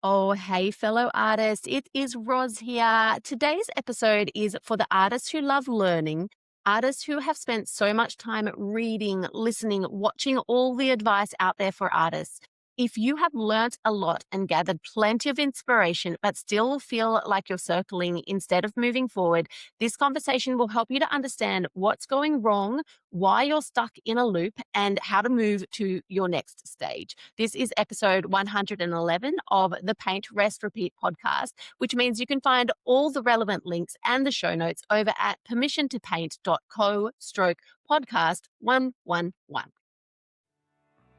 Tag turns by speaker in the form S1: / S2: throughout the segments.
S1: Oh, hey, fellow artists. It is Roz here. Today's episode is for the artists who love learning, artists who have spent so much time reading, listening, watching all the advice out there for artists. If you have learnt a lot and gathered plenty of inspiration, but still feel like you're circling instead of moving forward, this conversation will help you to understand what's going wrong, why you're stuck in a loop, and how to move to your next stage. This is episode 111 of the Paint, Rest, Repeat podcast, which means you can find all the relevant links and the show notes over at permissiontopaint.co/podcast 111.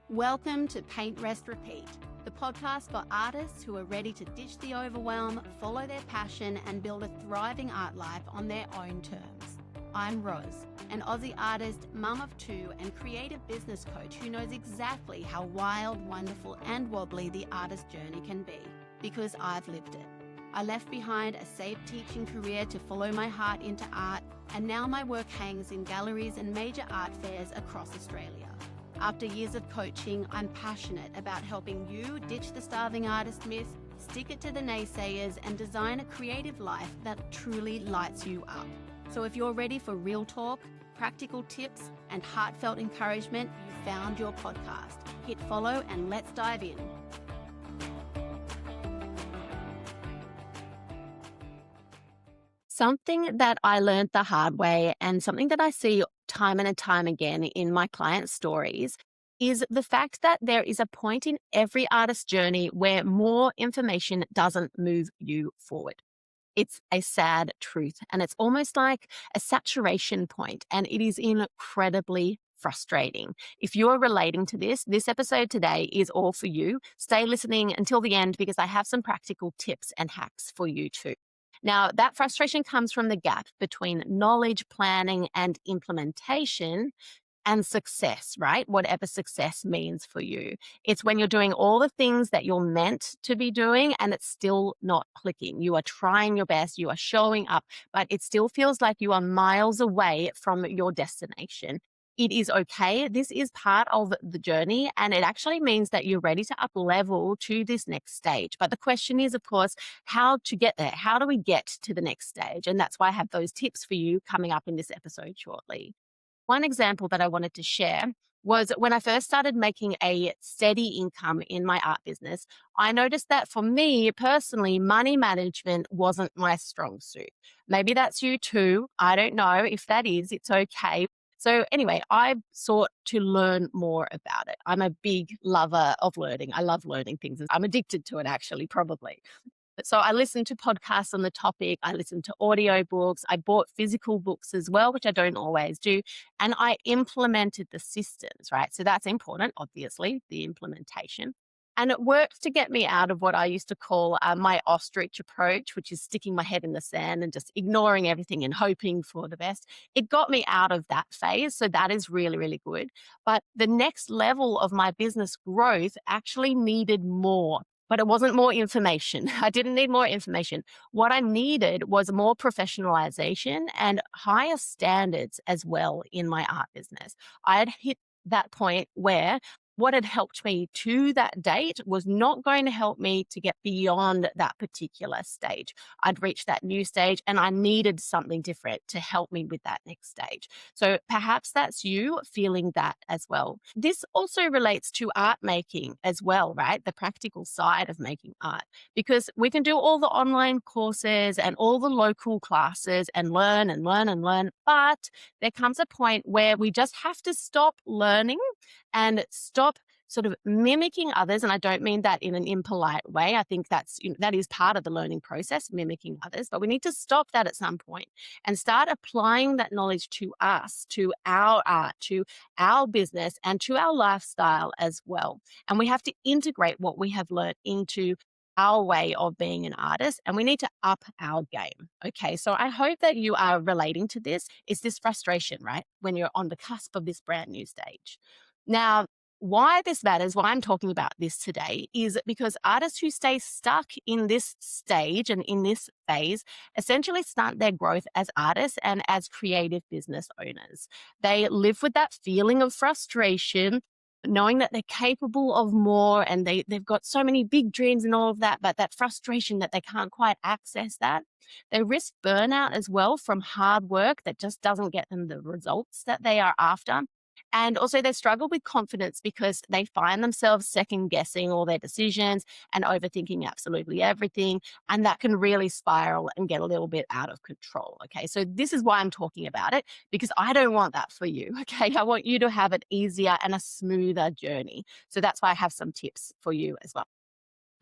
S1: Welcome to Paint, Rest, Repeat, the podcast for artists who are ready to ditch the overwhelm, follow their passion, and build a thriving art life on their own terms. I'm Rose, an Aussie artist, mum of two, and creative business coach who knows exactly how wild, wonderful, and wobbly the artist journey can be, because I've lived it. I left behind a safe teaching career to follow my heart into art, and now my work hangs in galleries and major art fairs across Australia. After years of coaching, I'm passionate about helping you ditch the starving artist myth, stick it to the naysayers, and design a creative life that truly lights you up. So if you're ready for real talk, practical tips, and heartfelt encouragement, you found your podcast. Hit follow and let's dive in. Something that I learned the hard way and something that I see time and time again in my clients' stories is the fact that there is a point in every artist's journey where more information doesn't move you forward. It's a sad truth, and it's almost like a saturation point, and it is incredibly frustrating. If you're relating to this episode today is all for you. Stay listening until the end because I have some practical tips and hacks for you too. Now, that frustration comes from the gap between knowledge, planning, and implementation and success, right? Whatever success means for you. It's when you're doing all the things that you're meant to be doing and it's still not clicking. You are trying your best, you are showing up, but it still feels like you are miles away from your destination. It is okay. This is part of the journey, and it actually means that you're ready to up level to this next stage. But the question is, of course, how to get there. How do we get to the next stage? And that's why I have those tips for you coming up in this episode shortly. One example that I wanted to share was when I first started making a steady income in my art business, I noticed that for me personally, money management wasn't my strong suit. Maybe that's you too. I don't know. If that is, it's okay. So anyway, I sought to learn more about it. I'm a big lover of learning. I love learning things. I'm addicted to it, actually, probably. So I listened to podcasts on the topic. I listened to audiobooks. I bought physical books as well, which I don't always do. And I implemented the systems, right? So that's important, obviously, the implementation. And it worked to get me out of what I used to call my ostrich approach, which is sticking my head in the sand and just ignoring everything and hoping for the best. It got me out of that phase. So that is really, really good. But the next level of my business growth actually needed more. But it wasn't more information. I didn't need more information. What I needed was more professionalization and higher standards as well in my art business. I had hit that point where what had helped me to that date was not going to help me to get beyond that particular stage. I'd reached that new stage and I needed something different to help me with that next stage. So perhaps that's you feeling that as well. This also relates to art making as well, right? The practical side of making art, because we can do all the online courses and all the local classes and learn and learn and learn, but there comes a point where we just have to stop learning and stop sort of mimicking others. And I don't mean that in an impolite way. I think that is part of the learning process, mimicking others, but we need to stop that at some point and start applying that knowledge to us, to our art, to our business, and to our lifestyle as well. And we have to integrate what we have learned into our way of being an artist, and we need to up our game. Okay, so I hope that you are relating to this. It's this frustration, right? When you're on the cusp of this brand new stage. Now, why this matters, why I'm talking about this today, is because artists who stay stuck in this stage and in this phase essentially stunt their growth as artists and as creative business owners. They live with that feeling of frustration. knowing that they're capable of more and they've got so many big dreams and all of that, but that frustration that they can't quite access that. They risk burnout as well from hard work that just doesn't get them the results that they are after. And also, they struggle with confidence because they find themselves second guessing all their decisions and overthinking absolutely everything. And that can really spiral and get a little bit out of control. Okay. So, this is why I'm talking about it, because I don't want that for you. Okay. I want you to have an easier and a smoother journey. So, that's why I have some tips for you as well.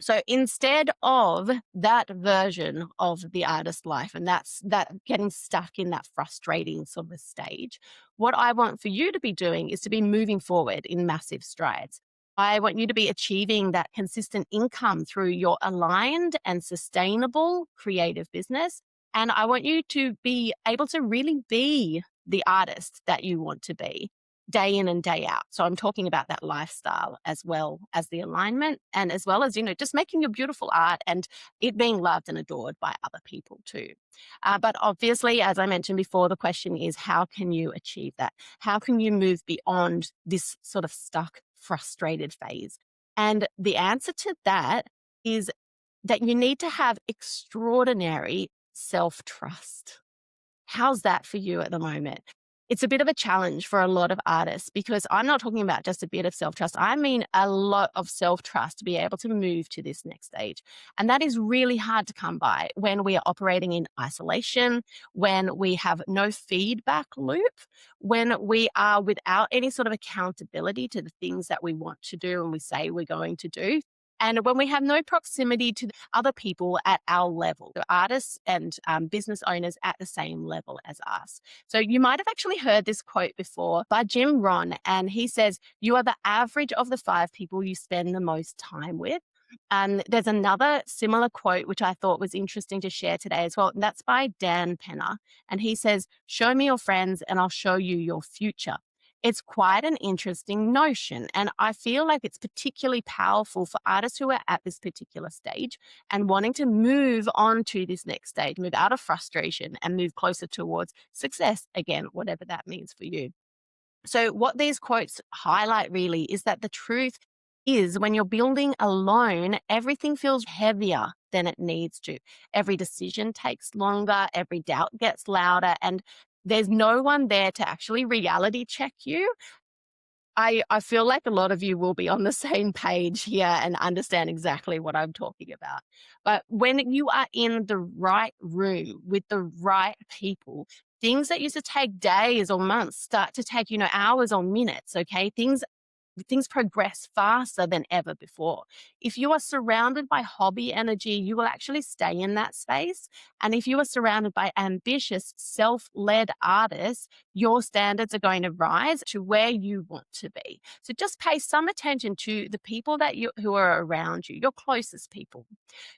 S1: So instead of that version of the artist life, and that's that getting stuck in that frustrating sort of stage, what I want for you to be doing is to be moving forward in massive strides. I want you to be achieving that consistent income through your aligned and sustainable creative business. And I want you to be able to really be the artist that you want to be day in and day out. So I'm talking about that lifestyle as well as the alignment, and as well as, just making your beautiful art and it being loved and adored by other people too. But obviously, as I mentioned before, the question is, how can you achieve that? How can you move beyond this sort of stuck, frustrated phase? And the answer to that is that you need to have extraordinary self trust. How's that for you at the moment? It's a bit of a challenge for a lot of artists because I'm not talking about just a bit of self trust. I mean, a lot of self trust to be able to move to this next stage. And that is really hard to come by when we are operating in isolation, when we have no feedback loop, when we are without any sort of accountability to the things that we want to do and we say we're going to do. And when we have no proximity to other people at our level, the artists and business owners at the same level as us. So you might have actually heard this quote before by Jim Rohn, and he says, "You are the average of the 5 people you spend the most time with." There's another similar quote, which I thought was interesting to share today as well. And that's by Dan Penner. And he says, "Show me your friends and I'll show you your future." It's quite an interesting notion. And I feel like it's particularly powerful for artists who are at this particular stage and wanting to move on to this next stage, move out of frustration and move closer towards success again, whatever that means for you. So, what these quotes highlight really is that the truth is when you're building alone, everything feels heavier than it needs to. Every decision takes longer, every doubt gets louder, and there's no one there to actually reality check you. I feel like a lot of you will be on the same page here and understand exactly what I'm talking about. But when you are in the right room with the right people, things that used to take days or months start to take, hours or minutes, okay? Things progress faster than ever before. If you are surrounded by hobby energy, you will actually stay in that space. And if you are surrounded by ambitious, self led artists, your standards are going to rise to where you want to be. So just pay some attention to the people who are around you, your closest people.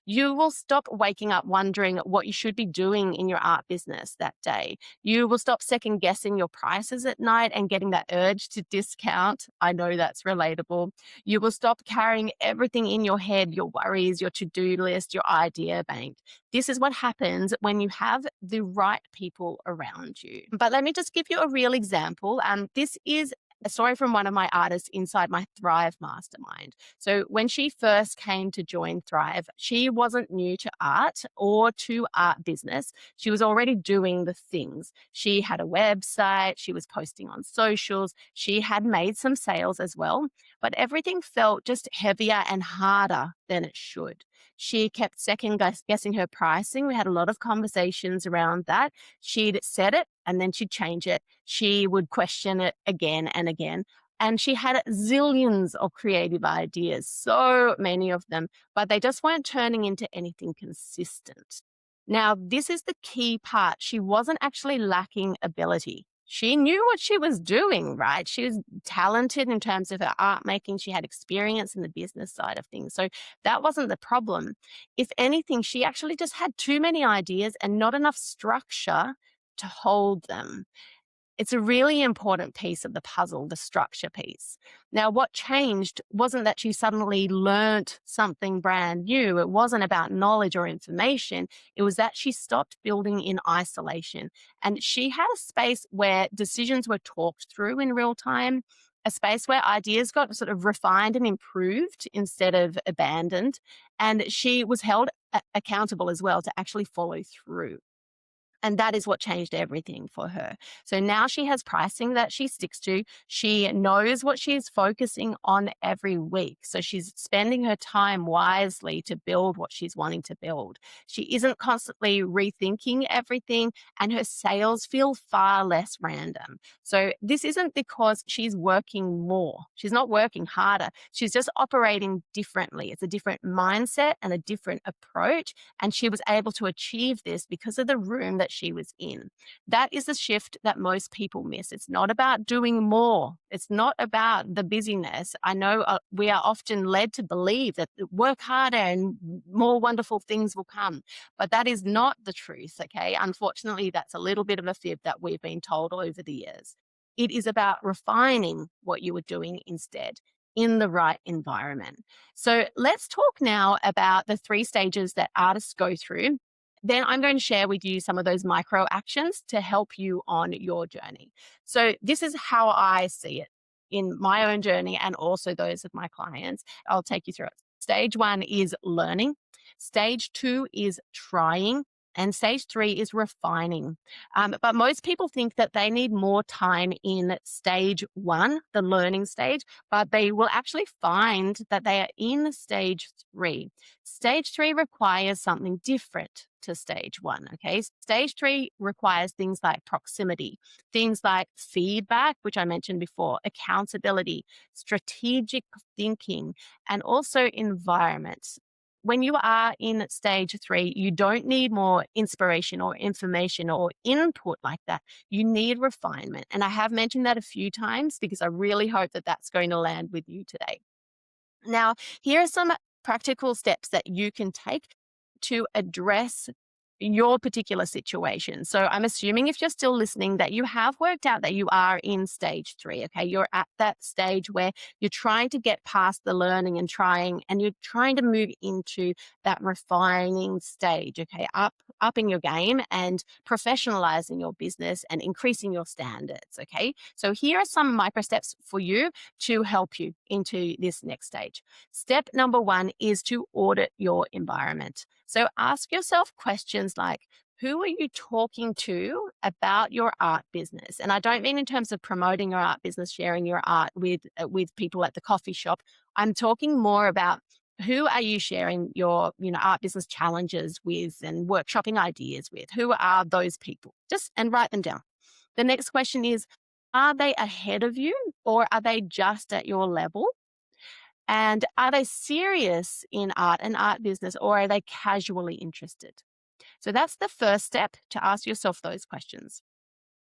S1: You will stop waking up wondering what you should be doing in your art business that day. You will stop second guessing your prices at night and getting that urge to discount. I know that's relatable. You will stop carrying everything in your head, your worries, your to-do list, your idea bank. This is what happens when you have the right people around you. But let me just give you a real example. This is a story from one of my artists inside my Thrive Mastermind. So when she first came to join Thrive, she wasn't new to art or to art business. She was already doing the things. She had a website, she was posting on socials, she had made some sales as well, but everything felt just heavier and harder than it should. She kept second guessing her pricing. We had a lot of conversations around that. She'd set it and then she'd change it. She would question it again and again. And she had zillions of creative ideas, so many of them, but they just weren't turning into anything consistent. Now, this is the key part. She wasn't actually lacking ability. She knew what she was doing, right? She was talented in terms of her art making. She had experience in the business side of things. So that wasn't the problem. If anything, she actually just had too many ideas and not enough structure to hold them. It's a really important piece of the puzzle, the structure piece. Now, what changed wasn't that she suddenly learnt something brand new. It wasn't about knowledge or information. It was that she stopped building in isolation. And she had a space where decisions were talked through in real time. a space where ideas got sort of refined and improved instead of abandoned. And she was held accountable as well to actually follow through. And that is what changed everything for her. So now she has pricing that she sticks to. She knows what she's focusing on every week. So she's spending her time wisely to build what she's wanting to build. She isn't constantly rethinking everything, and her sales feel far less random. So this isn't because she's working more. She's not working harder. She's just operating differently. It's a different mindset and a different approach. And she was able to achieve this because of the room that she was in. That is the shift that most people miss. It's not about doing more. It's not about the busyness. I know we are often led to believe that work harder and more wonderful things will come, but that is not the truth. Okay. Unfortunately, that's a little bit of a fib that we've been told over the years. It is about refining what you were doing instead in the right environment. So let's talk now about the 3 stages that artists go through. Then I'm going to share with you some of those micro actions to help you on your journey. So this is how I see it in my own journey and also those of my clients. I'll take you through it. Stage 1 is learning. Stage 2 is trying. And stage 3 is refining. But most people think that they need more time in stage 1, the learning stage, but they will actually find that they are in stage 3. Stage 3 requires something different to stage 1. Okay. Stage 3 requires things like proximity, things like feedback, which I mentioned before, accountability, strategic thinking, and also environments. When you are in stage 3, you don't need more inspiration or information or input like that. You need refinement. And I have mentioned that a few times because I really hope that that's going to land with you today. Now, here are some practical steps that you can take to address your particular situation. So I'm assuming if you're still listening that you have worked out that you are in stage 3, okay? You're at that stage where you're trying to get past the learning and you're trying to move into that refining stage, okay? Upping your game and professionalizing your business and increasing your standards, okay? So here are some micro steps for you to help you into this next stage. Step number 1 is to audit your environment. So ask yourself questions like, who are you talking to about your art business? And I don't mean in terms of promoting your art business, sharing your art with people at the coffee shop. I'm talking more about who are you sharing your art business challenges with and workshopping ideas with? Who are those people? Just and write them down. The next question is, are they ahead of you or are they just at your level? And are they serious in art and art business or are they casually interested? So that's the first step, to ask yourself those questions.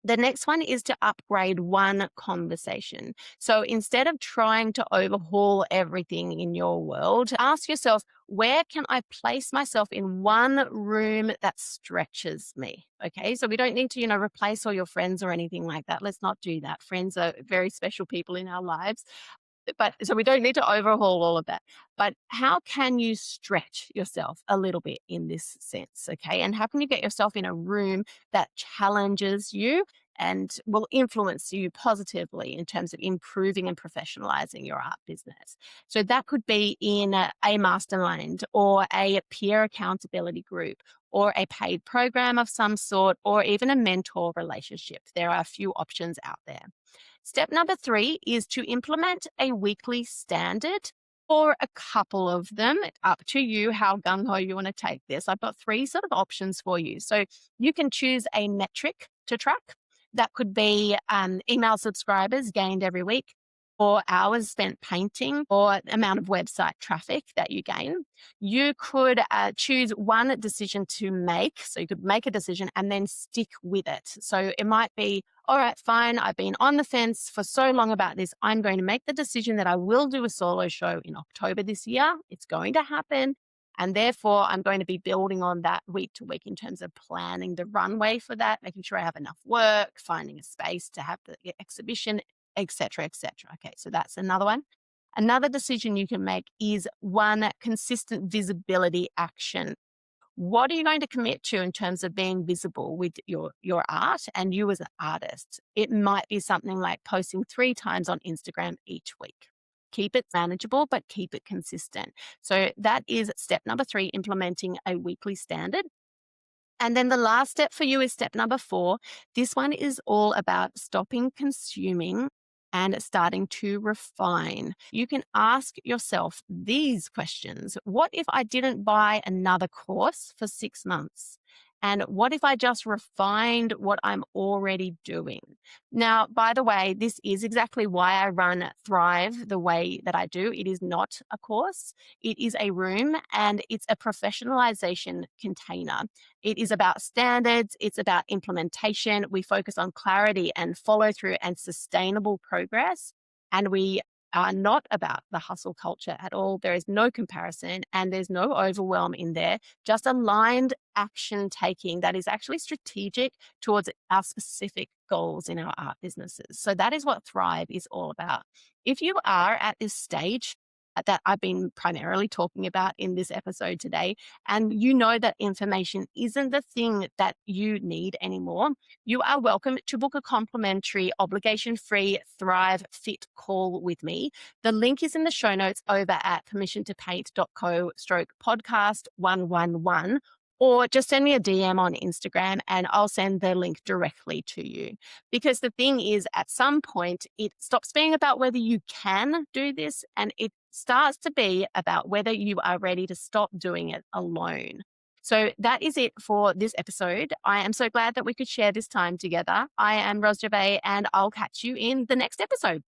S1: The next one is to upgrade one conversation. So instead of trying to overhaul everything in your world, ask yourself, where can I place myself in one room that stretches me? Okay. So we don't need to, replace all your friends or anything like that. Let's not do that. Friends are very special people in our lives. But so we don't need to overhaul all of that. But how can you stretch yourself a little bit in this sense? Okay. And how can you get yourself in a room that challenges you and will influence you positively in terms of improving and professionalizing your art business? So that could be in a mastermind or a peer accountability group or a paid program of some sort, or even a mentor relationship. There are a few options out there. Step number 3 is to implement a weekly standard or a couple of them. It's up to you how gung ho you want to take this. I've got 3 sort of options for you. So you can choose a metric to track. That could be email subscribers gained every week, or hours spent painting, or amount of website traffic that you gain. You could choose one decision to make. So you could make a decision and then stick with it. So it might be, all right, fine, I've been on the fence for so long about this. I'm going to make the decision that I will do a solo show in October this year. It's going to happen. And therefore, I'm going to be building on that week to week in terms of planning the runway for that, making sure I have enough work, finding a space to have the exhibition, etc., etc. Okay, so that's another one. Another decision you can make is one consistent visibility action. What are you going to commit to in terms of being visible with your art and you as an artist? It might be something like posting 3 times on Instagram each week. Keep it manageable, but keep it consistent. So that is step number 3, implementing a weekly standard. And then the last step for you is step number 4. This one is all about stopping consuming and starting to refine. You can ask yourself these questions. What if I didn't buy another course for 6 months? And what if I just refined what I'm already doing? Now, by the way, this is exactly why I run Thrive the way that I do. It is not a course, it is a room and it's a professionalization container. It is about standards, it's about implementation. We focus on clarity and follow through and sustainable progress. And we are not about the hustle culture at all. There is no comparison and there's no overwhelm in there, just aligned action taking that is actually strategic towards our specific goals in our art businesses. So that is what Thrive is all about. If you are at this stage that I've been primarily talking about in this episode today, and you know that information isn't the thing that you need anymore, you are welcome to book a complimentary, obligation free Thrive Fit call with me. The link is in the show notes over at permissiontopaint.co/podcast111. Or just send me a DM on Instagram and I'll send the link directly to you. Because the thing is, at some point, it stops being about whether you can do this and it starts to be about whether you are ready to stop doing it alone. So that is it for this episode. I am so glad that we could share this time together. I am Ros Gervais and I'll catch you in the next episode.